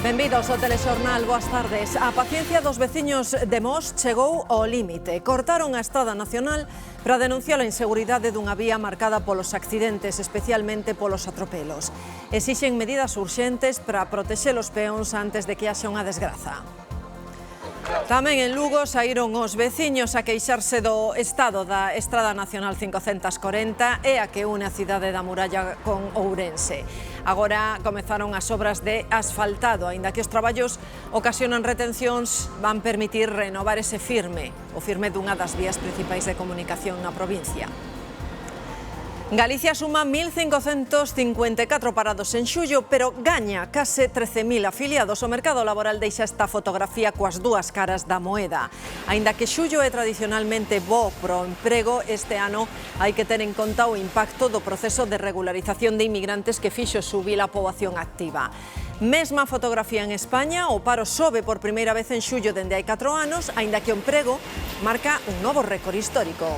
Benvidos ao Telexornal, boas tardes. A paciencia dos veciños de Mos chegou ao límite. Cortaron a estrada nacional para denunciar a inseguridade dunha vía marcada polos accidentes, especialmente polos atropelos. Exixen medidas urxentes para protexer os peóns antes de que haxa unha desgraza. Tamén en Lugo saíron os veciños a queixarse do estado da Estrada Nacional 540 e a que une a cidade da Muralla con Ourense. Agora comezaron as obras de asfaltado, aínda que os traballos ocasionan retencións, van permitir renovar ese firme, o firme dunha das vías principais de comunicación na provincia. Galicia suma 1.554 parados en xullo, pero gaña case 13.000 afiliados. O mercado laboral deixa esta fotografía coas dúas caras da moeda. Aínda que xullo é tradicionalmente bo pro emprego, este ano hai que ter en conta o impacto do proceso de regularización de inmigrantes que fixo subir a poboación activa. Mesma fotografía en España, o paro sobe por primeira vez en xullo dende hai 4 anos, aínda que o emprego marca un novo récord histórico.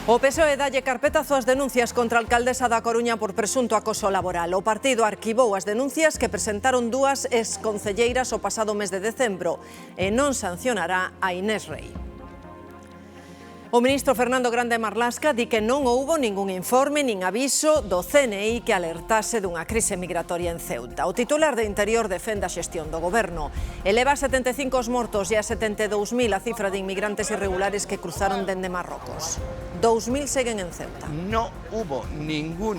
O PSOE dalle carpetazo ás denuncias contra a alcaldesa da Coruña por presunto acoso laboral. O partido arquivou as denuncias que presentaron dúas exconcelleiras o pasado mes de decembro e non sancionará a Inés Rei. O ministro Fernando Grande Marlasca di que non houbo ningún informe nin aviso do CNI que alertase dunha crise migratoria en Ceuta. O titular de Interior defende a xestión do goberno. Eleva a 75 os mortos e a 72.000 a cifra de inmigrantes irregulares que cruzaron dende Marrocos. 2.000 seguen en Ceuta. No hubo ningún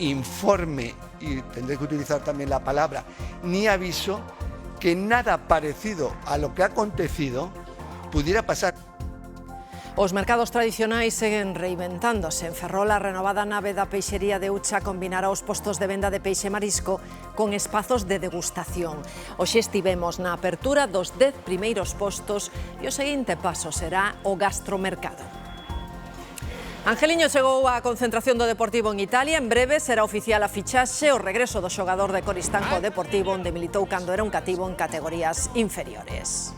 informe, y tendré que utilizar también la palabra, ni aviso, que nada parecido a lo que ha acontecido pudiera pasar. Os mercados tradicionais seguen reinventándose. En Ferrol, a renovada nave da peixería de Ucha combinará os postos de venda de peixe e marisco con espazos de degustación. Hoxe estivemos na apertura dos 10 primeiros postos e o seguinte paso será o gastromercado. Angeliño chegou á concentración do Deportivo en Italia. En breve será oficial a fichaxe o regreso do xogador de Coristanco ao Deportivo, onde militou cando era un cativo en categorías inferiores.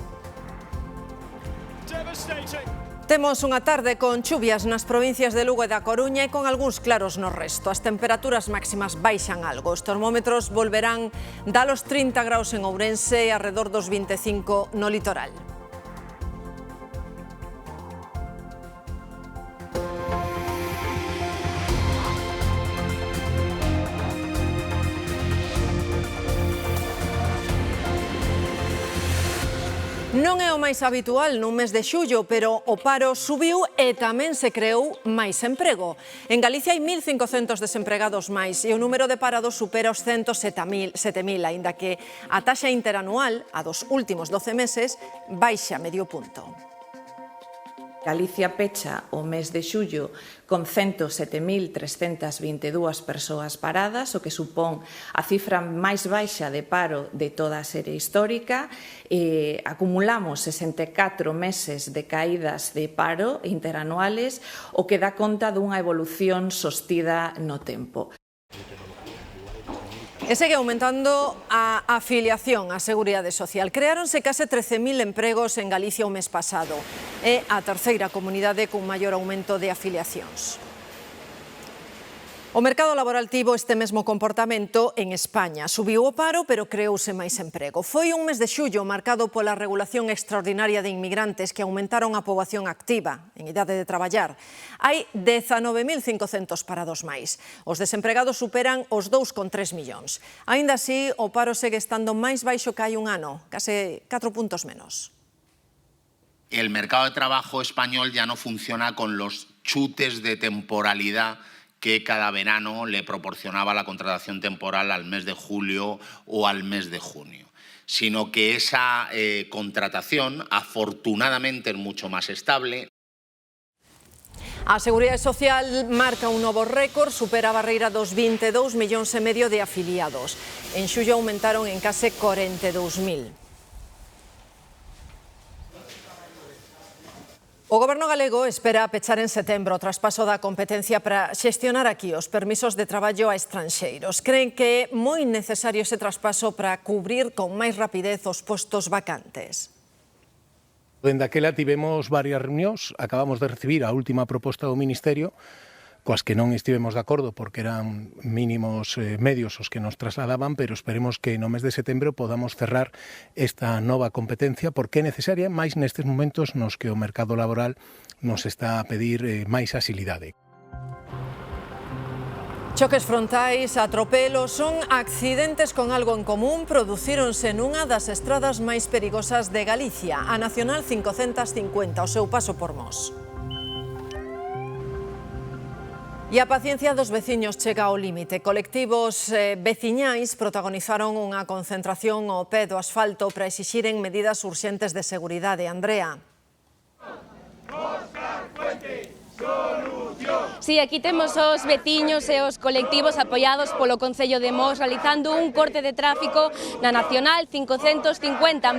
Temos unha tarde con chuvias nas provincias de Lugo e da Coruña e con algúns claros no resto. As temperaturas máximas baixan algo. Os termómetros volverán dalos 30 graus en Ourense e arredor dos 25 no litoral. Non é o máis habitual nun mes de xullo, pero o paro subiu e tamén se creou máis emprego. En Galicia hai 1.500 desempregados máis e o número de parados supera os 107.000, aínda que a taxa interanual, a dos últimos 12 meses, baixa medio punto. Galicia pecha o mes de xullo con 107.322 persoas paradas, o que supón a cifra máis baixa de paro de toda a serie histórica. Acumulamos 64 meses de caídas de paro interanuales, o que dá conta dunha evolución sostida no tempo. E segue aumentando a afiliación á Seguridade Social. Creáronse case 13.000 empregos en Galicia o mes pasado. É a terceira comunidade con maior aumento de afiliacións. O mercado laboral tivo este mesmo comportamento en España. Subiu o paro, pero creouse máis emprego. Foi un mes de xullo marcado pola regulación extraordinaria de inmigrantes que aumentaron a poboación activa en idade de traballar. Hai 19.500 parados máis. Os desempregados superan os 2,3 millóns. Aínda así, o paro segue estando máis baixo que hai un ano, case 4 puntos menos. El mercado de trabajo español ya no funciona con los chutes de temporalidad que cada verano le proporcionaba la contratación temporal al mes de julio o al mes de junio, sino que esa contratación afortunadamente es mucho más estable. A Seguridade Social marca un novo récord, supera a barreira dos 22,5 millóns de afiliados. En xullo aumentaron en case 42.000. O Goberno galego espera pechar en setembro o traspaso da competencia para xestionar aquí os permisos de traballo a estranxeiros. Creen que é moi necesario ese traspaso para cubrir con máis rapidez os postos vacantes. Dende aquela tivemos varias reunións, acabamos de recibir a última proposta do Ministerio coas que non estivemos de acordo porque eran mínimos medios os que nos trasladaban, pero esperemos que no mes de setembro podamos cerrar esta nova competencia porque é necesaria, máis nestes momentos nos que o mercado laboral nos está a pedir máis axilidade. Choques frontais, atropelos, son accidentes con algo en común, producíronse nunha das estradas máis perigosas de Galicia, a Nacional 550, o seu paso por Mos. E a paciencia dos veciños chega ao límite. Colectivos veciñais protagonizaron unha concentración ao pé do asfalto para exixiren medidas urxentes de seguridade. Andrea. Sí, aquí temos os veciños e os colectivos apoiados polo Concello de Mos realizando un corte de tráfico na Nacional 550.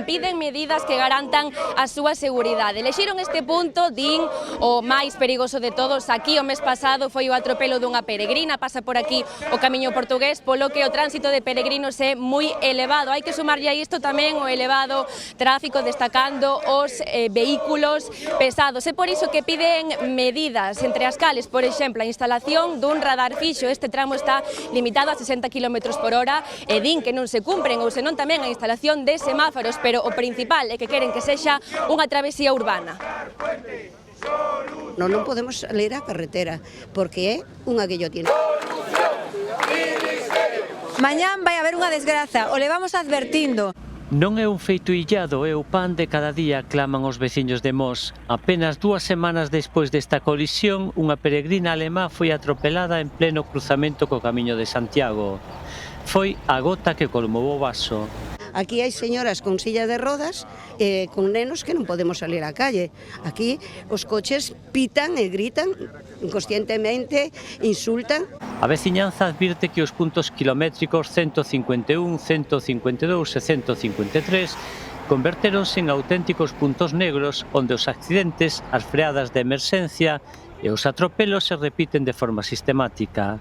Piden medidas que garantan a súa seguridade. Elexiron este punto, din, o máis perigoso de todos. Aquí o mes pasado foi o atropelo dunha peregrina, pasa por aquí o camiño portugués, polo que o tránsito de peregrinos é moi elevado. Hai que sumarlle a isto tamén o elevado tráfico, destacando os vehículos pesados. É por iso que piden medidas, entre as cales, por exemplo, a instalación dun radar fixo. Este tramo está limitado a 60 km/h e din que non se cumpren, ou senón tamén a instalación de semáforos, pero o principal é que queren que sexa unha travesía urbana. Non podemos salir á carretera porque é unha guillotina. Mañán vai haber unha desgraza, o levamos advertindo. Non é un feito illado, é o pan de cada día, claman os veciños de Mos. Apenas 2 semanas despois desta colisión, unha peregrina alemá foi atropelada en pleno cruzamento co Camiño de Santiago. Foi a gota que colmou o vaso. Aquí hai señoras con silla de rodas e con nenos que non podemos salir á calle. Aquí os coches pitan e gritan inconscientemente, insultan. A veciñanza advirte que os puntos kilométricos 151, 152 e 153 convertéronse en auténticos puntos negros onde os accidentes, as freadas de emerxencia e os atropelos se repiten de forma sistemática.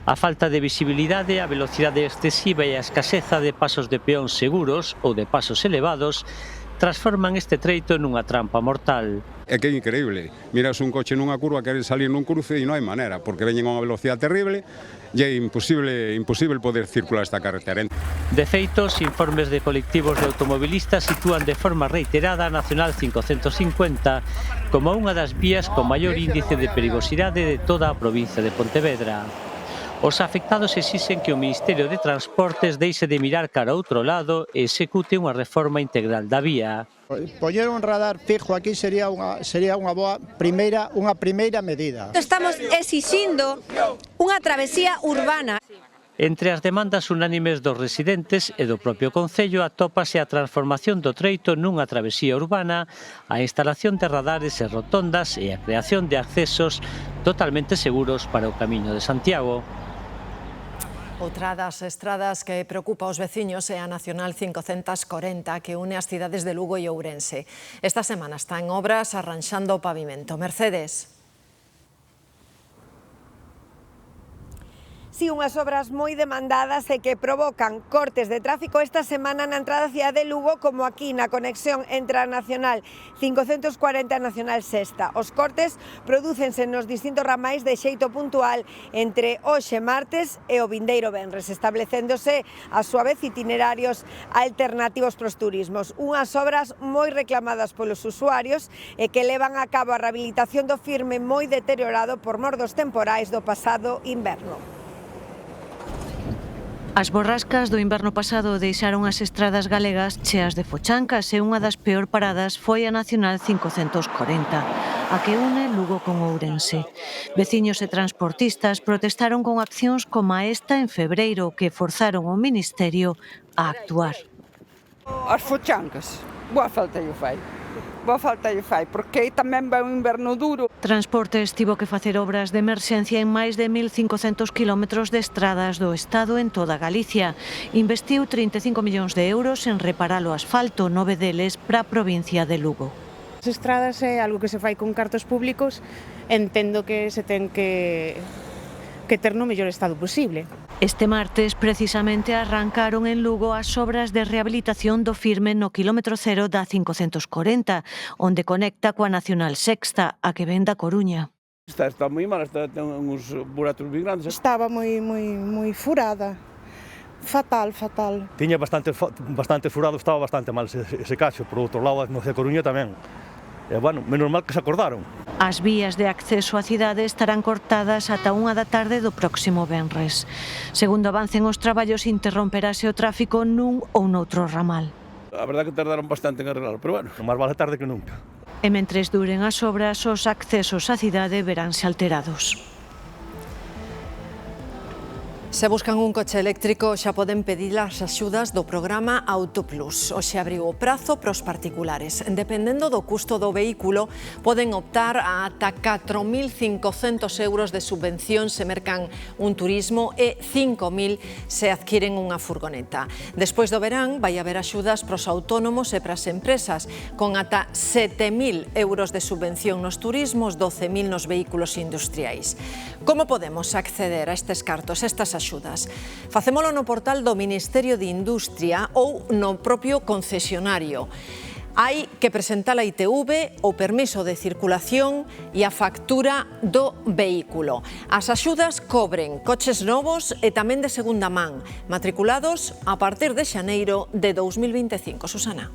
A falta de visibilidade, a velocidade excesiva e a escaseza de pasos de peón seguros ou de pasos elevados transforman este treito nunha trampa mortal. É que é increíble. Miras un coche nunha curva, queres salir nun cruce e non hai manera, porque veñen a unha velocidade terrible e é imposible poder circular esta carretera. De feito, os informes de colectivos de automobilistas sitúan de forma reiterada a Nacional 550 como unha das vías con maior índice de perigosidade de toda a provincia de Pontevedra. Os afectados exixen que o Ministerio de Transportes deixe de mirar cara a outro lado e execute unha reforma integral da vía. Poñer un radar fijo aquí sería unha boa primeira medida. Estamos exixindo unha travesía urbana. Entre as demandas unánimes dos residentes e do propio Concello atópase a transformación do treito nunha travesía urbana, a instalación de radares e rotondas e a creación de accesos totalmente seguros para o Camiño de Santiago. Outra das estradas que preocupa aos veciños é a Nacional 540, que une as cidades de Lugo e Ourense. Esta semana está en obras arranxando o pavimento. Mercedes. Si unhas obras moi demandadas e que provocan cortes de tráfico esta semana na entrada da cidade de Lugo, como aquí na conexión entre a Nacional 540 e a Nacional Sexta. Os cortes prodúcense nos distintos ramais de xeito puntual entre hoxe martes e o vindeiro venres, establecéndose a súa vez itinerarios alternativos para os turismos. Unhas obras moi reclamadas polos usuarios e que levan a cabo a rehabilitación do firme moi deteriorado por mor dos temporais do pasado inverno. As borrascas do inverno pasado deixaron as estradas galegas cheas de fochancas e unha das peor paradas foi a Nacional 540, a que une Lugo con Ourense. Veciños e transportistas protestaron con accións como esta en febreiro que forzaron o Ministerio a actuar. As fochancas, boa falta lle fai. Porque tamén vai un inverno duro. Transportes tivo que facer obras de emerxencia en máis de 1.500 km de estradas do Estado en toda Galicia. Investiu 35 millóns de euros en reparar o asfalto, 9 deles para a provincia de Lugo. As estradas é algo que se fai con cartos públicos, entendo que se ten que ter no mellor estado posible. Este martes, precisamente, arrancaron en Lugo as obras de rehabilitación do firme no quilómetro cero da 540, onde conecta coa Nacional Sexta, a que ven da Coruña. Está moi mal, ten uns buratos moi grandes. Estaba moi furada. Fatal. Tiña bastante furado, estaba bastante mal ese cacho. Por outro lado, no de Coruña tamén. E, bueno, menos mal que se acordaron. As vías de acceso á cidade estarán cortadas ata 1 da tarde do próximo venres. Segundo avancen os traballos, interromperase o tráfico nun ou noutro ramal. A verdade que tardaron bastante en arreglar, pero bueno, máis vale tarde que nunca. E mentres duren as obras, os accesos á cidade veránse alterados. Se buscan un coche eléctrico xa poden pedir as axudas do programa Autoplus. Hoxe abriu o prazo para os particulares. Dependendo do custo do vehículo, poden optar a ata 4.500 euros de subvención se mercan un turismo e 5.000 se adquiren unha furgoneta. Despois do verán, vai haber axudas para os autónomos e para as empresas, con ata 7.000 euros de subvención nos turismos, 12.000 nos vehículos industriais. Como podemos acceder a estes cartos, estas axudas? Facémolo no portal do Ministerio de Industria ou no propio concesionario. Hai que presentar a ITV, o permiso de circulación e a factura do vehículo. As axudas cobren coches novos e tamén de segunda man, matriculados a partir de xaneiro de 2025. Susana.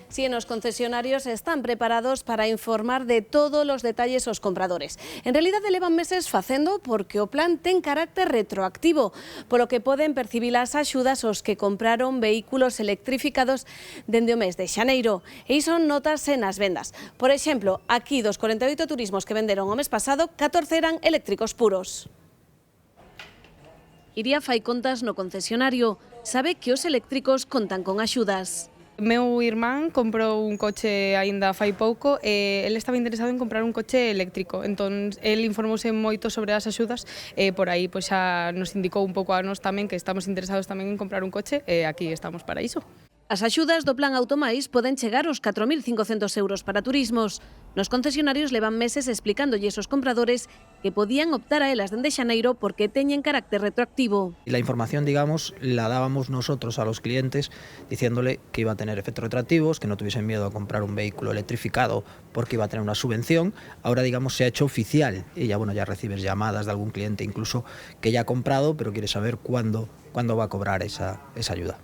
Sí, los concesionarios están preparados para informar de todos los detalles aos compradores. En realidad levan meses facendo porque o plan ten carácter retroactivo, polo que poden percibir as axudas aos que compraron vehículos electrificados dende o mes de xaneiro. E iso notase nas vendas. Por exemplo, aquí dos 48 turismos que venderon o mes pasado, 14 eran eléctricos puros. Iria fai contas no concesionario. Sabe que os eléctricos contan con axudas. Meu irmán comprou un coche aínda fai pouco e ele estaba interesado en comprar un coche eléctrico. Entón, el informouse moito sobre as axudas e por aí pois xa nos indicou un pouco a nós tamén que estamos interesados tamén en comprar un coche e aquí estamos para iso. As axudas do plan Automais poden chegar aos 4.500 euros para turismos. Nos concesionarios levan meses explicándolle aos compradores que podían optar a elas dende xaneiro porque teñen carácter retroactivo. La información, digamos, la dábamos nosotros a los clientes diciéndole que iba a tener efectos retroactivos, que no tuviesen miedo a comprar un vehículo electrificado porque iba a tener una subvención. Ahora, digamos, se ha hecho oficial y ya, bueno, ya recibes llamadas de algún cliente incluso que ya ha comprado, pero quiere saber cuándo va a cobrar esa ayuda.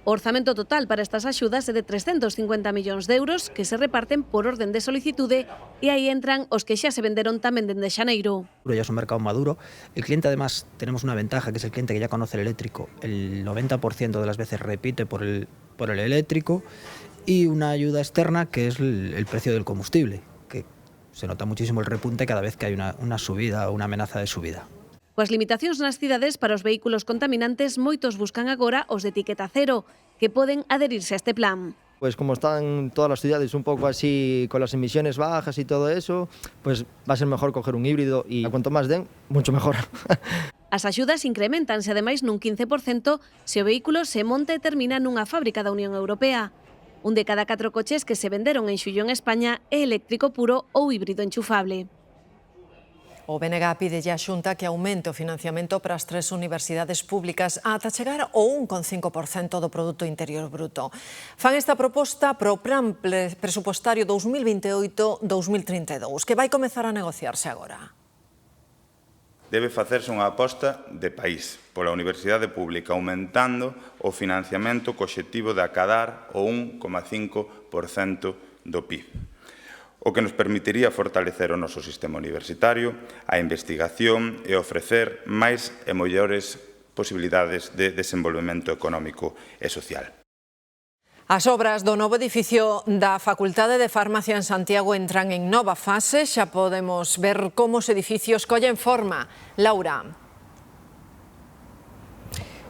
O orzamento total para estas axudas é de 350 millóns de euros que se reparten por orden de solicitude e aí entran os que xa se venderon tamén dende xaneiro. Ya es un mercado maduro. El cliente, además, tenemos una ventaja, que es el cliente que ya conoce el eléctrico. El 90% de las veces repite por el eléctrico y una ayuda externa que es el precio del combustible, que se nota muchísimo el repunte cada vez que hay una subida o una amenaza de subida. Coas limitacións nas cidades para os vehículos contaminantes, moitos buscan agora os de etiqueta cero, que poden adherirse a este plan. Pues como están todas las ciudades un poco así con las emisiones bajas y todo eso, pues va a ser mejor coger un híbrido y cuanto más den, mucho mejor. As axudas incrementanse ademais nun 15% se o vehículo se monta e termina nunha fábrica da Unión Europea. Un de cada 4 coches que se venderon en xullo en España é eléctrico puro ou híbrido enchufable. O BNG pide a Xunta que aumente o financiamento para as 3 universidades públicas ata chegar ao 1,5% do Produto Interior Bruto. Fan esta proposta para o Plan Presupostario 2028-2032, que vai comezar a negociarse agora. Debe facerse unha aposta de país pola universidade pública, aumentando o financiamento co obxectivo de acadar o 1,5% do PIB. O que nos permitiría fortalecer o noso sistema universitario, a investigación e ofrecer máis e mellores posibilidades de desenvolvemento económico e social. As obras do novo edificio da Facultade de Farmacia en Santiago entran en nova fase. Xa podemos ver como os edificios collen forma. Laura.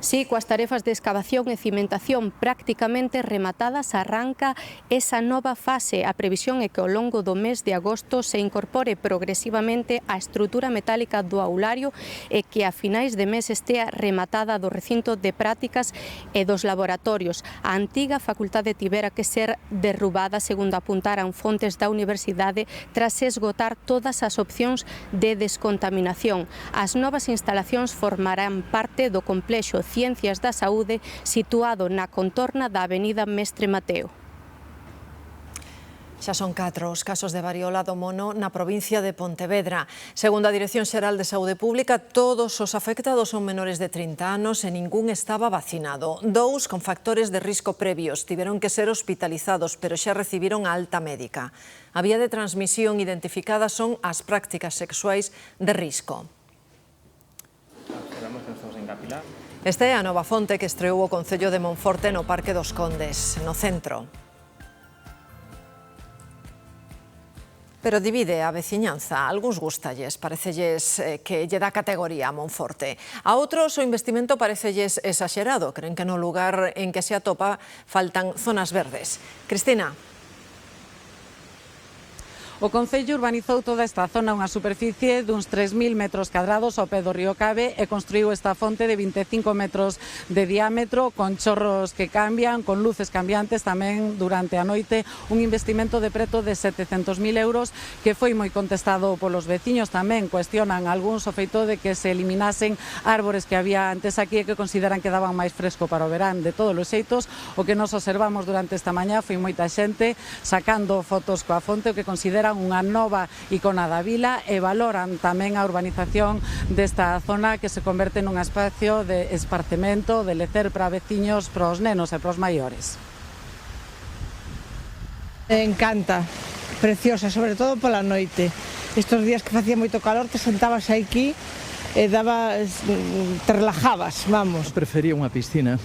Sí, coas tarefas de excavación e cimentación prácticamente rematadas, arranca esa nova fase. A previsión é que ao longo do mes de agosto se incorpore progresivamente a estrutura metálica do aulario e que a finais de mes estea rematada do recinto de prácticas e dos laboratorios. A antiga facultade tivera que ser derrubada, segundo apuntaran fontes da universidade, tras esgotar todas as opcións de descontaminación. As novas instalacións formarán parte do complexo Ciencias da Saúde situado na contorna da Avenida Mestre Mateo. Xa son 4 os casos de varíola do mono na provincia de Pontevedra. Segundo a Dirección Xeral de Saúde Pública, todos os afectados son menores de 30 anos e ningún estaba vacinado. 2 con factores de risco previos tiveron que ser hospitalizados, pero xa recibiron a alta médica. A vía de transmisión identificada son as prácticas sexuais de risco. Esta é a nova fonte que estreou o Concello de Monforte no Parque dos Condes, no centro. Pero divide a veciñanza. A algúns gustalles, parecelles que lle dá categoría a Monforte. A outros o investimento parecelles exagerado. Creen que no lugar en que se atopa faltan zonas verdes. Cristina. O Concello urbanizou toda esta zona, unha superficie duns 3.000 metros cadrados ao pé do río Cabe e construiu esta fonte de 25 metros de diámetro con chorros que cambian, con luces cambiantes tamén durante a noite, un investimento de preto de 700.000 euros que foi moi contestado polos veciños. Tamén cuestionan algúns o feito de que se eliminasen árbores que había antes aquí e que consideran que daban máis fresco para o verán. De todos os xeitos, o que nos observamos durante esta mañá foi moita xente sacando fotos coa fonte, o que consideran unha nova icona da vila e valoran tamén a urbanización desta zona que se converte nun espacio de esparcemento, de lecer para veciños, para os nenos e para os maiores. Encanta, preciosa, sobre todo pola noite. Estos días que facía moito calor, te sentabas aquí e te relajabas, vamos. Prefería unha piscina.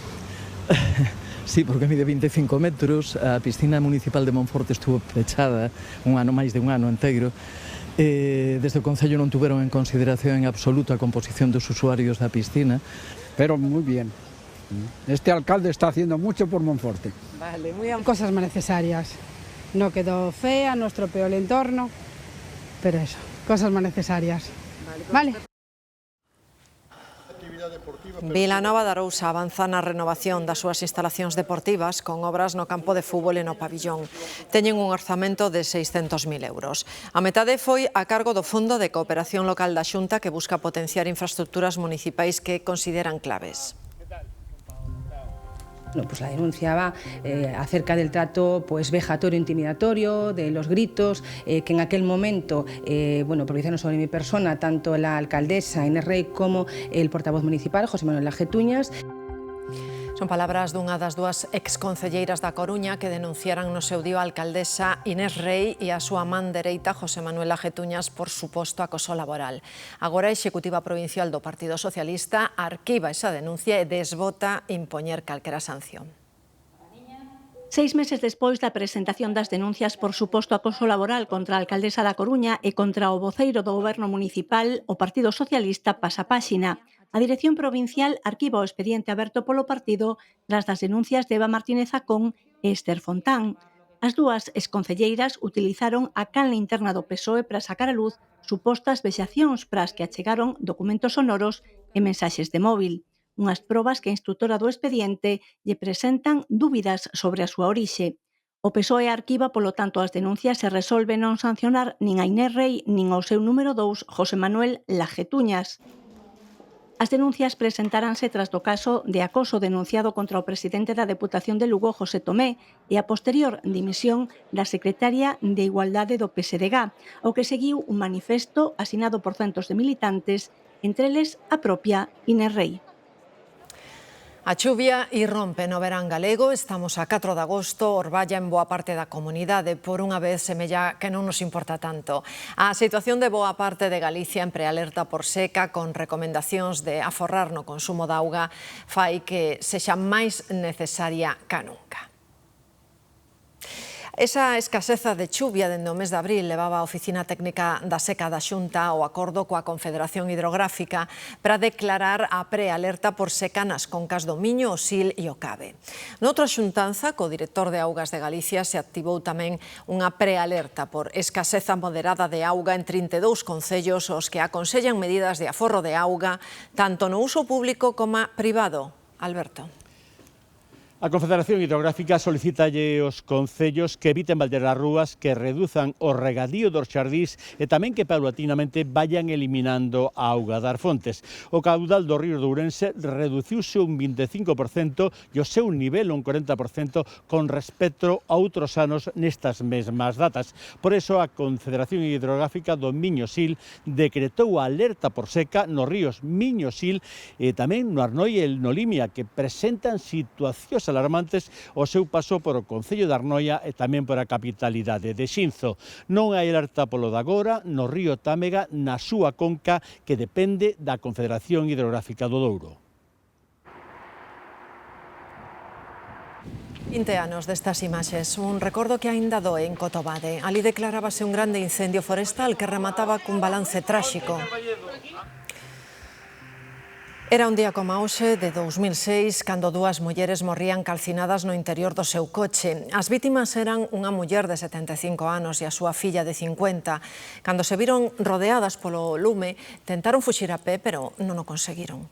Sí, porque mide 25 metros, a piscina municipal de Monforte estuvo pechada máis de un ano inteiro. Desde o Concello non tuveron en consideración en absoluto a composición dos usuarios da piscina. Pero moi bien. Este alcalde está haciendo mucho por Monforte. Vale, muy bien. Cosas más necesarias. No quedó fea, no estropeó el entorno, pero eso, cosas más necesarias. Vale. Vilanova de Arousa avanza na renovación das súas instalacións deportivas con obras no campo de fútbol e no pabillón. Teñen un orzamento de 600.000 euros. A metade foi a cargo do Fondo de Cooperación Local da Xunta, que busca potenciar infraestructuras municipais que consideran claves. Pues la denuncia va acerca del trato vejatorio, intimidatorio, de los gritos, que en aquel momento pronunciaron sobre mi persona tanto la alcaldesa Inés Rey como el portavoz municipal, José Manuel Lajetuñas. Son palabras dunha das dúas exconcelleiras da Coruña que denunciaran no seu día a alcaldesa Inés Rey e a súa man dereita, José Manuel Lajetuñas, por suposto acoso laboral. Agora a Executiva Provincial do Partido Socialista arquiva esa denuncia e desbota impoñer calquera sanción. 6 meses despois da presentación das denuncias por suposto acoso laboral contra a alcaldesa da Coruña e contra o voceiro do Goberno Municipal, o Partido Socialista pasa páxina. A Dirección Provincial arquiva o expediente aberto polo partido tras das denuncias de Eva Martínez Acón e Esther Fontán. As dúas exconcelleiras utilizaron a canle interna do PSOE para sacar a luz supostas vexacións para as que achegaron documentos sonoros e mensaxes de móvil. Unhas probas que a instrutora do expediente lle presentan dúbidas sobre a súa orixe. O PSOE arquiva, polo tanto, as denuncias e resolve non sancionar nin a Inés Rey nin ao seu número 2, José Manuel Lajetuñas. As denuncias presentáranse tras do caso de acoso denunciado contra o presidente da Deputación de Lugo, José Tomé, e a posterior dimisión da secretaria de Igualdade do PSDG, ao que seguiu un manifesto asinado por centos de militantes, entre eles a propia Inés Rey. A chuvia irrompe no verán galego. Estamos a 4 de agosto, orballa en boa parte da comunidade. Por unha vez semella que non nos importa tanto. A situación de boa parte de Galicia en prealerta por seca, con recomendacións de aforrar no consumo de auga, fai que sexa máis necesaria ca nunca. Esa escaseza de chuvia dende o mes de abril levaba a Oficina Técnica da Seca da Xunta ao acordo coa Confederación Hidrográfica para declarar a prealerta por seca nas concas do Miño, o Sil e o Cabe. Noutra xuntanza, co director de Augas de Galicia, se activou tamén unha prealerta por escaseza moderada de auga en 32 concellos aos que aconsellan medidas de aforro de auga tanto no uso público como privado. Alberto. A Confederación Hidrográfica solicítalle aos concellos que eviten baldear as rúas, que reduzan o regadío dos xardís e tamén que paulatinamente vayan eliminando a auga das fontes. O caudal do río de Ourense reduciuse un 25% e o seu nivel un 40% con respecto a outros anos nestas mesmas datas. Por iso a Confederación Hidrográfica do Miño-Sil decretou a alerta por seca nos ríos Miño-Sil e tamén no Arnoi e no Limia, que presentan situacións alarmantes o seu paso por o Concello de Arnoia e tamén por a capitalidade de Xinzo. Non hai alerta polo de agora no río Támega na súa conca, que depende da Confederación Hidrográfica do Douro. 20 anos destas imaxes, un recordo que aínda doe en Cotobade. Ali declarábase un grande incendio forestal que remataba cun balance tráxico. Era un día como hoxe de 2006, cando dúas mulleres morrían calcinadas no interior do seu coche. As vítimas eran unha muller de 75 anos e a súa filla de 50. Cando se viron rodeadas polo lume, tentaron fuxir a pé, pero non o conseguiron.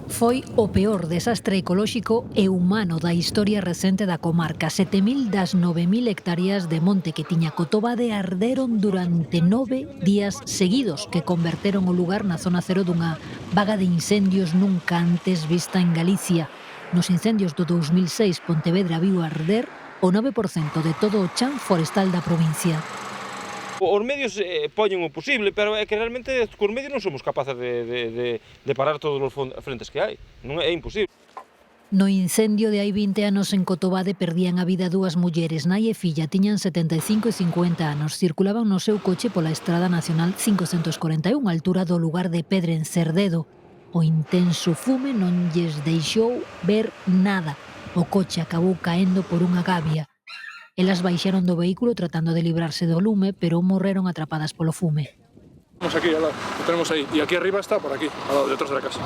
Foi o peor desastre ecolóxico e humano da historia recente da comarca. 7.000 das 9.000 hectáreas de monte que tiña Cotobade arderon durante 9 días seguidos, que converteron o lugar na zona cero dunha vaga de incendios nunca antes vista en Galicia. Nos incendios do 2006, Pontevedra viu arder o 9% de todo o chan forestal da provincia. Os medios poñen o posible, pero é que realmente cos medios non somos capaces de parar todos os frentes que hai. Non é imposible. No incendio de hai 20 anos en Cotobade perdían a vida dúas mulleres, nai e filla, tiñan 75 e 50 anos. Circulaban no seu coche pola Estrada Nacional 541, a altura do lugar de Pedre en Cerdedo. O intenso fume non lles deixou ver nada. O coche acabou caendo por unha gavia. Elas baixaron do vehículo tratando de librarse do lume, pero morreron atrapadas polo fume. Estamos aquí, al lado, lo tenemos ahí. Y aquí arriba está, por aquí, al lado, detrás de la casa.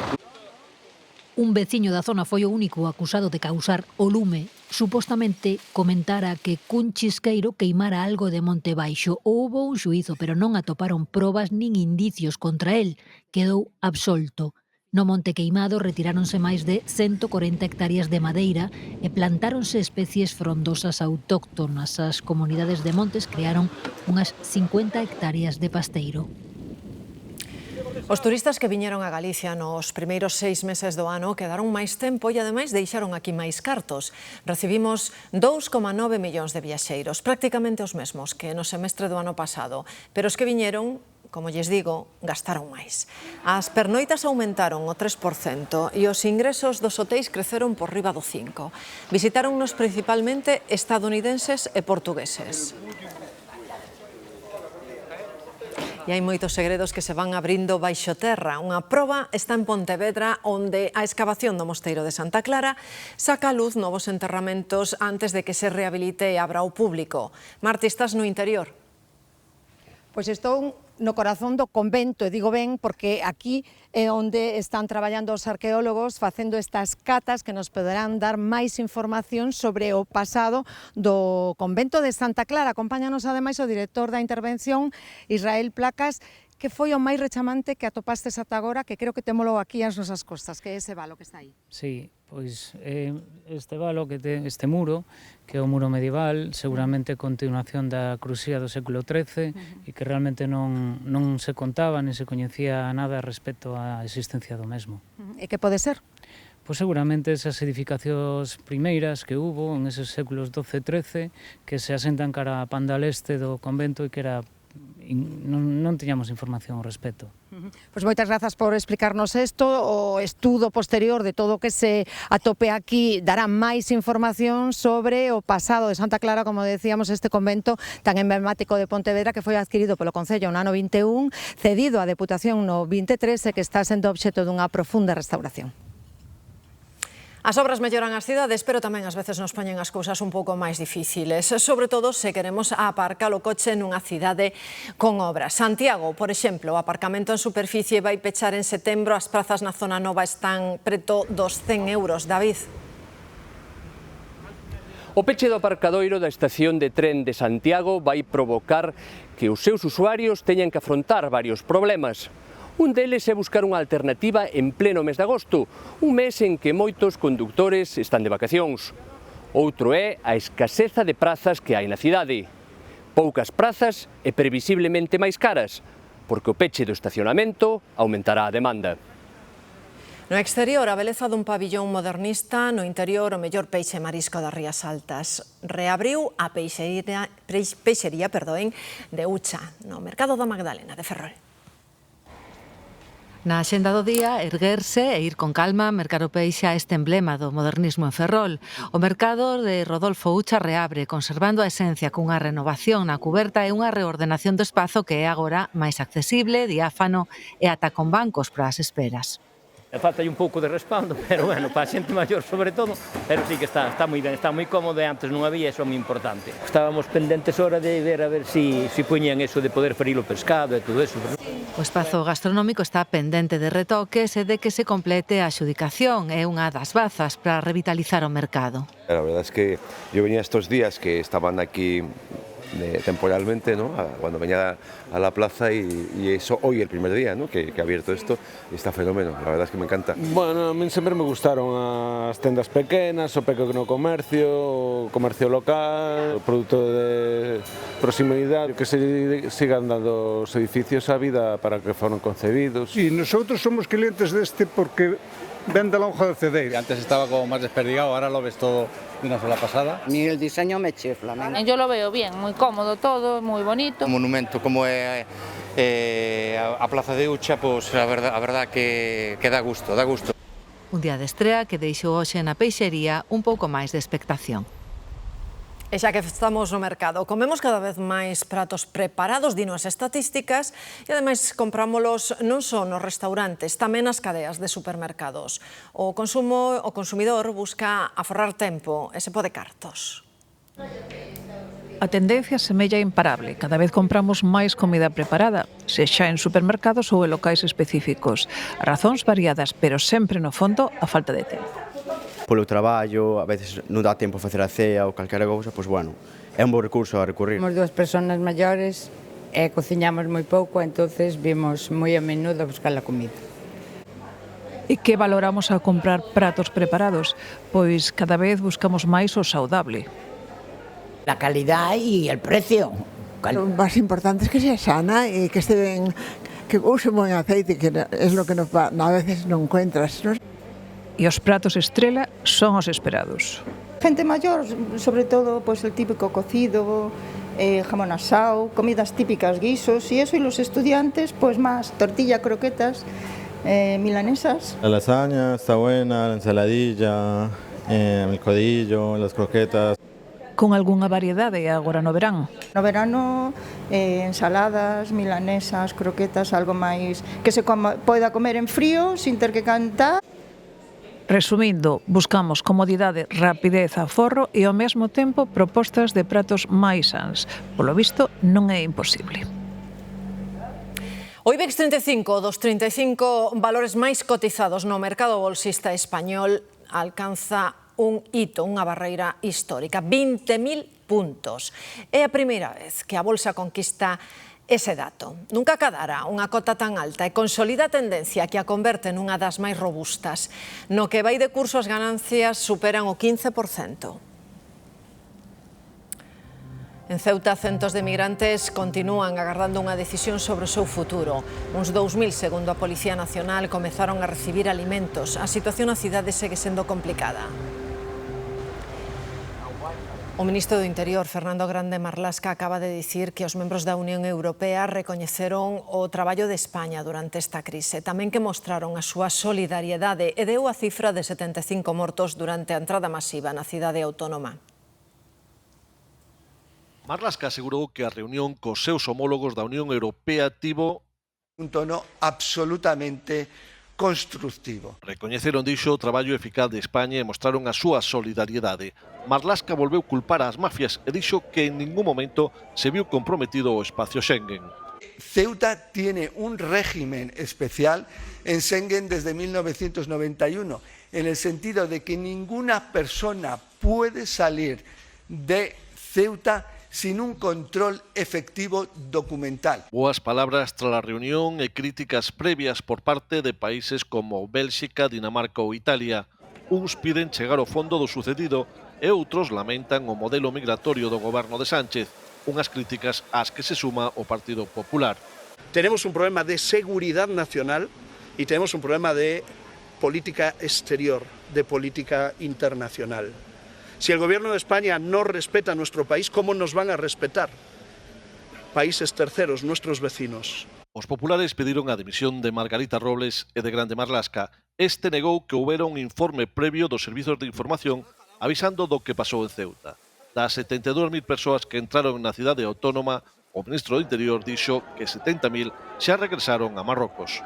Un veciño da zona foi o único acusado de causar o lume. Supostamente comentara que cun chisqueiro queimara algo de monte baixo. Houbo un xuízo, pero non atoparon probas nin indicios contra el. Quedou absolto. No monte queimado retiráronse máis de 140 hectáreas de madeira e plantáronse especies frondosas autóctonas. As comunidades de montes crearon unhas 50 hectáreas de pasteiro. Os turistas que viñeron a Galicia nos primeiros 6 meses do ano quedaron máis tempo e ademais deixaron aquí máis cartos. Recibimos 2,9 millóns de viaxeiros, prácticamente os mesmos que no semestre do ano pasado, pero os que viñeron, como lles digo, gastaron máis. As pernoitas aumentaron o 3% e os ingresos dos hotéis creceron por riba do 5%. Visitáronnos principalmente estadounidenses e portugueses. E hai moitos segredos que se van abrindo baixo terra. Unha proba está en Pontevedra, onde a escavación do Mosteiro de Santa Clara saca a luz novos enterramentos antes de que se rehabilite e abra ao público. Marti, estás no interior? Pois estou no corazón do convento, e digo ben porque aquí é onde están traballando os arqueólogos facendo estas catas que nos poderán dar máis información sobre o pasado do convento de Santa Clara. Acompáñanos ademais o director da intervención, Israel Placas. Que foi o máis rechamante que atopastes ata agora, que creo que témolo aquí ás nosas costas, que é ese valo que está aí? Sí, pois este valo, que ten este muro, que é o muro medieval, seguramente continuación da crusía do século XIII, e que realmente non se contaba, nin se coñecía nada respecto á existencia do mesmo. E que pode ser? Pois seguramente esas edificacións primeiras que hubo en esos séculos XII e XIII, que se asentan cara a Panda Leste do convento e que era non tiñamos información ao respecto. Pois moitas grazas por explicarnos isto. O estudo posterior de todo o que se atope aquí dará máis información sobre o pasado de Santa Clara, como decíamos, este convento tan emblemático de Pontevedra que foi adquirido polo Concello no ano 21, cedido á Deputación no 23 e que está sendo obxecto dunha profunda restauración. As obras melloran as cidades, pero tamén ás veces nos poñen as cousas un pouco máis difíciles, sobre todo se queremos aparcar o coche nunha cidade con obras. Santiago, por exemplo, o aparcamento en superficie vai pechar en setembro, as prazas na zona nova están preto dos 100 euros. David. O peche do aparcadoiro da estación de tren de Santiago vai provocar que os seus usuarios teñan que afrontar varios problemas. Un deles é buscar unha alternativa en pleno mes de agosto, un mes en que moitos conductores están de vacacións. Outro é a escaseza de prazas que hai na cidade. Poucas prazas e previsiblemente máis caras, porque o peche do estacionamento aumentará a demanda. No exterior, a beleza dun pabillón modernista, no interior, o mellor peixe marisco das Rías Altas. Reabriu a peixería de Ucha, no mercado da Magdalena de Ferrol. Na axenda do día, erguerse e ir con calma a mercar o peixe a este emblema do modernismo en Ferrol. O mercado de Rodolfo Ucha reabre, conservando a esencia cunha renovación na cuberta e unha reordenación do espazo que é agora máis accesible, diáfano e ata con bancos para as esperas. Falta un pouco de respaldo, pero bueno, para a xente maior sobre todo, pero sí que está moi ben, está moi cómodo e antes non había, eso é moi importante. Estábamos pendentes ahora de ver a ver si poñían eso de poder freír o pescado e todo eso. O espazo gastronómico está pendente de retoques e de que se complete a adxudicación, é unha das bazas para revitalizar o mercado. La verdad es que yo venía estos días que estaban aquí temporalmente, ¿no? Cuando venía a la plaza y eso hoy el primer día, ¿no? que ha abierto esto y está fenómeno, la verdad es que me encanta. Bueno, a mí sempre me gustaron as tendas pequenas, o pequeno comercio, o comercio local, o produto de proximidade, que se sigan dando os edificios a vida para que foron concebidos. Y nosotros somos clientes de este porque vende la hoja de cedeira. Antes estaba como más desperdigado, ahora lo ves todo de una sola pasada. A mí el diseño me chifla. Yo lo veo bien, muy cómodo todo, muy bonito. Un monumento como é a Plaza de Ucha, pues a verdad que dá gusto, dá gusto. Un día de estrea que deixou hoxe na peixería un pouco máis de expectación. E xa que estamos no mercado, comemos cada vez máis pratos preparados, dino as estatísticas, e ademais comprámolos non só nos restaurantes, tamén nas cadeas de supermercados. O consumidor busca aforrar tempo e se pode cartos. A tendencia semella imparable. Cada vez compramos máis comida preparada, sexa en supermercados ou en locais específicos. Razóns variadas, pero sempre no fondo a falta de tempo. Polo traballo, a veces non dá tempo a facer a cea ou calquera cousa, pois bueno, é un bo recurso a recurrir. Somos dúas persoas maiores e cociñamos moi pouco, entonces vimos moi a menudo a buscar a comida. E que valoramos ao comprar pratos preparados? Pois cada vez buscamos máis o saudable. La calidad y el precio. Lo más importante es que sea sana y que esté bien, que use buen aceite, que es lo que a veces no encuentras, ¿no? E os pratos estrela son os esperados. Gente maior, sobre todo, pues el típico cocido, jamón asado, comidas típicas, guisos y eso, y los estudiantes, pues más tortilla, croquetas, milanesas. La lasaña está buena, la ensaladilla, el codillo, las croquetas. Con algunha variedade agora no verán? No verano, ensaladas, milanesas, croquetas, algo máis que se poida comer en frío, sin ter que cantar. Resumindo, buscamos comodidade, rapidez, aforro e ao mesmo tempo propostas de pratos máis sans. Polo visto, non é imposible. O IBEX 35, dos 35 valores máis cotizados no mercado bolsista español, alcanza un hito, unha barreira histórica, 20.000 puntos. É a primeira vez que a bolsa conquista ese dato. Nunca cadara unha cota tan alta e consolida a tendencia que a converte nunha das máis robustas. No que vai de curso as ganancias superan o 15%. En Ceuta, centos de migrantes continúan agardando unha decisión sobre o seu futuro. Uns 2.000, segundo a Policía Nacional, comezaron a recibir alimentos. A situación na cidade segue sendo complicada. O ministro do Interior, Fernando Grande Marlaska, acaba de dicir que os membros da Unión Europea recoñeceron o traballo de España durante esta crise. Tamén que mostraron a súa solidariedade e deu a cifra de 75 mortos durante a entrada masiva na cidade autónoma. Marlaska asegurou que a reunión cos seus homólogos da Unión Europea tivo un tono absolutamente constructivo. Recoñeceron, dixo, o traballo eficaz de España e mostraron a súa solidariedade. Marlaska volveu culpar ás mafias e dixo que en ningún momento se viu comprometido o espacio Schengen. Ceuta tiene un régimen especial en Schengen desde 1991, en el sentido de que ninguna persona puede salir de Ceuta sin un control efectivo documental. Boas palabras tras a reunión e críticas previas por parte de países como Bélxica, Dinamarca ou Italia. Uns piden chegar ao fondo do sucedido e outros lamentan o modelo migratorio do goberno de Sánchez, unhas críticas ás que se suma o Partido Popular. Tenemos un problema de seguridad nacional y tenemos un problema de política exterior, de política internacional. Si el gobierno de España no respeta a nuestro país, ¿cómo nos van a respetar países terceros, nuestros vecinos? Os populares pediron a dimisión de Margarita Robles e de Grande Marlaska. Este negou que houbera un informe previo dos servizos de información avisando do que pasou en Ceuta. Das 72.000 persoas que entraron na cidade autónoma, o ministro do Interior dixo que 70.000 xa regresaron a Marrocos.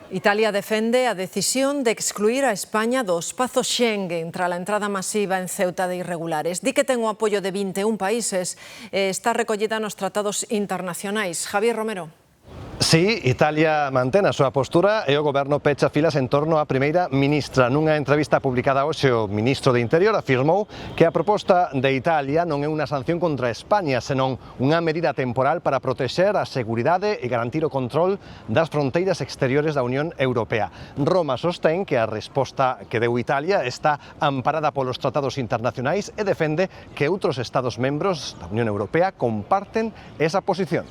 Italia defende a decisión de excluir a España do espazo Schengen tras a entrada masiva en Ceuta de irregulares. Di que ten o apoio de 21 países e está recollida nos tratados internacionais. Javier Romero. Sí, Italia mantén a súa postura e o goberno pecha filas en torno á primeira ministra. Nunha entrevista publicada hoxe, o ministro de Interior afirmou que a proposta de Italia non é unha sanción contra España, senón unha medida temporal para protexer a seguridade e garantir o control das fronteiras exteriores da Unión Europea. Roma sostén que a resposta que deu Italia está amparada polos tratados internacionais e defende que outros Estados membros da Unión Europea comparten esa posición.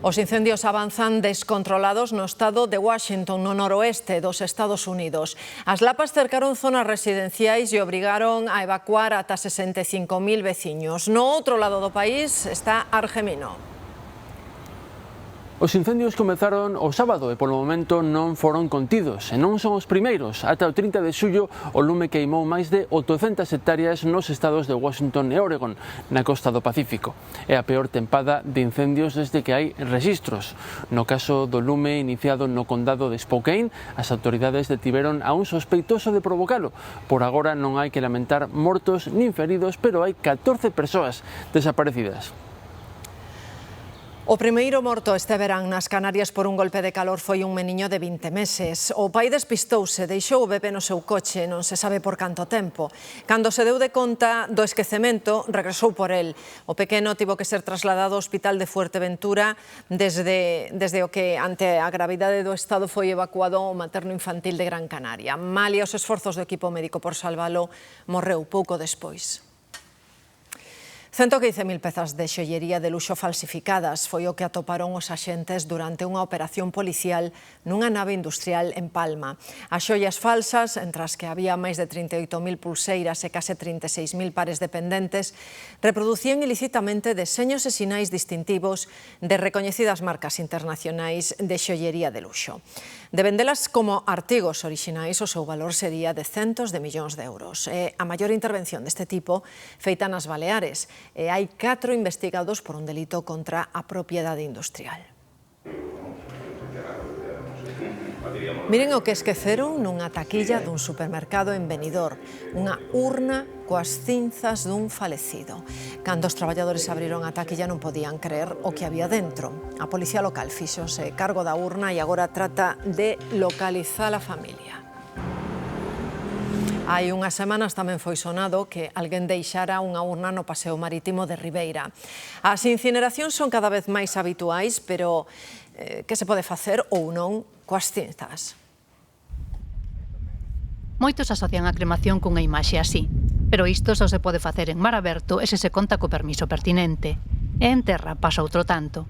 Os incendios avanzan descontrolados no estado de Washington, no noroeste dos Estados Unidos. As lapas cercaron zonas residenciais e obrigaron a evacuar ata 65.000 veciños. No outro lado do país está Argemino. Os incendios comezaron o sábado e polo momento non foron contidos e non son os primeiros. Ata o 30 de xullo o lume queimou máis de 800 hectáreas nos estados de Washington e Oregon, na costa do Pacífico. É a peor tempada de incendios desde que hai rexistros. No caso do lume iniciado no condado de Spokane, as autoridades detiveron a un sospeitoso de provocalo. Por agora non hai que lamentar mortos nin feridos, pero hai 14 persoas desaparecidas. O primeiro morto este verán nas Canarias por un golpe de calor foi un meniño de 20 meses. O pai despistouse, deixou o bebé no seu coche, non se sabe por canto tempo. Cando se deu de conta do esquecemento, regresou por el. O pequeno tivo que ser trasladado ao Hospital de Fuerteventura desde o que, ante a gravidade do estado, foi evacuado ao materno infantil de Gran Canaria. Malia os esforzos do equipo médico por salvalo, morreu pouco despois. 115.000 pezas de xoiería de luxo falsificadas foi o que atoparon os axentes durante unha operación policial nunha nave industrial en Palma. As xoias falsas, entre as que había máis de 38.000 pulseiras e case 36.000 pares de pendentes, reproducían ilicitamente deseños e sinais distintivos de recoñecidas marcas internacionais de xoiería de luxo. De vendelas como artigos orixinais, o seu valor sería de centos de millóns de euros. É a maior intervención deste tipo feita nas Baleares, e hai 4 investigados por un delito contra a propiedade industrial. Miren o que esqueceron nunha taquilla dun supermercado en Benidorm, unha urna coas cinzas dun falecido. Cando os traballadores abriron a taquilla non podían creer o que había dentro. A policía local fíxose cargo da urna e agora trata de localizar a familia. Hai unhas semanas tamén foi sonado que alguén deixara unha urna no paseo marítimo de Ribeira. As incineracións son cada vez máis habituais, pero que se pode facer ou non coas cinzas? Moitos asocian a cremación cunha imaxe así, pero isto só se pode facer en mar aberto e se se conta co permiso pertinente. E en terra pasa outro tanto.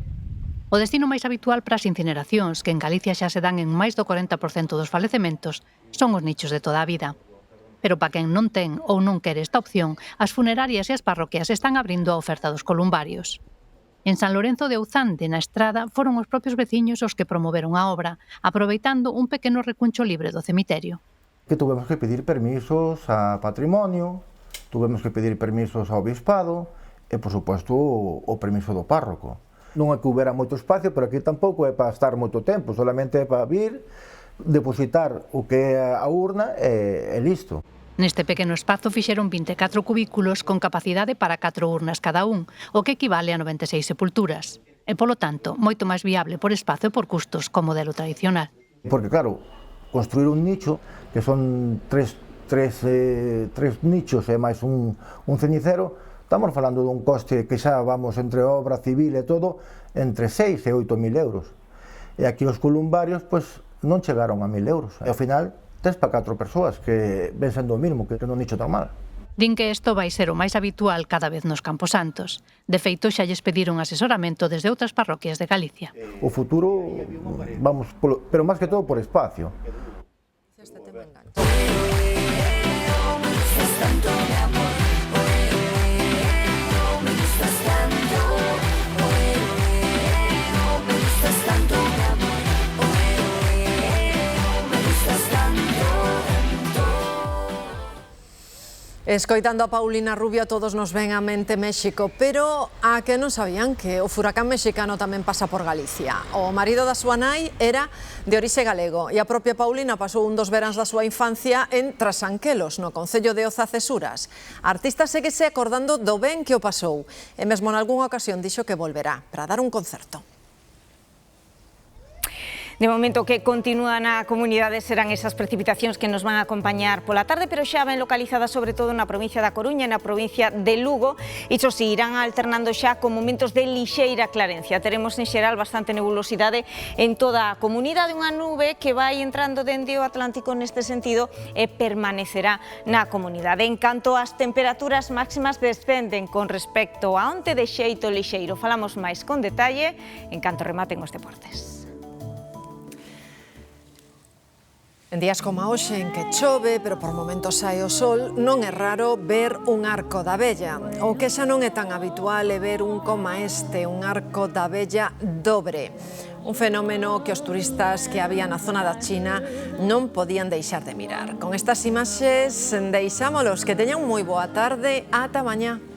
O destino máis habitual para as incineracións, que en Galicia xa se dan en máis do 40% dos falecementos, son os nichos de toda a vida. Pero para quen non ten ou non quere esta opción, as funerarias e as parroquias están abrindo a oferta dos columbarios. En San Lorenzo de Ouzande, na Estrada, foron os propios veciños os que promoveron a obra, aproveitando un pequeno recuncho libre do cemiterio. Que tuvemos que pedir permisos a Patrimonio, tuvemos que pedir permisos ao Obispado e, por suposto, o permiso do párroco. Non é que houbera moito espacio, pero aquí tampouco é para estar moito tempo, solamente é para vir, depositar o que é a urna e listo. Neste pequeno espazo fixeron 24 cubículos con capacidade para 4 urnas cada un, o que equivale a 96 sepulturas. E, polo tanto, moito máis viable por espazo e por custos co modelo tradicional. Porque, claro, construir un nicho, que son 3 tres nichos e máis un cenicero, estamos falando dun coste que xa vamos entre obra civil e todo, entre 6 e 8 mil euros. E aquí os columbarios, pois, non chegaron a 1.000 euros. E ao final, tes para 4 persoas, que ven sendo o mínimo que non nicho normal. Din que isto vai ser o máis habitual cada vez nos Camposantos. De feito, xa lles pediron asesoramento desde outras parroquias de Galicia. O futuro, vamos, pero máis que todo por espacio. Escoitando a Paulina Rubio, a todos nos ven á mente México, pero a que non sabían que o furacán mexicano tamén pasa por Galicia. O marido da súa nai era de orixe galego e a propia Paulina pasou un dos veráns da súa infancia en Trasanquelos, no concello de Oza-Cesuras. A artista séguese acordando do ben que o pasou e mesmo nalgúnha ocasión dixo que volverá para dar un concerto. De momento que continúan na comunidade serán esas precipitacións que nos van a acompañar pola tarde, pero xa ben localizadas sobre todo na provincia da Coruña e na provincia de Lugo. Iso si, irán alternando xa con momentos de lixeira clarencia. Teremos en xeral bastante nebulosidade en toda a comunidade, unha nube que vai entrando dende o Atlántico neste sentido e permanecerá na comunidade. En canto ás temperaturas máximas descenden con respecto a onte de xeito lixeiro. Falamos máis con detalle en canto rematen os deportes. En días como hoxe en que chove, pero por momentos sae o sol, non é raro ver un arco da vella. O que xa non é tan habitual é ver un coma este, un arco da vella dobre. Un fenómeno que os turistas que había na zona da China non podían deixar de mirar. Con estas imaxes deixámolos, que teñan moi boa tarde, ata mañá.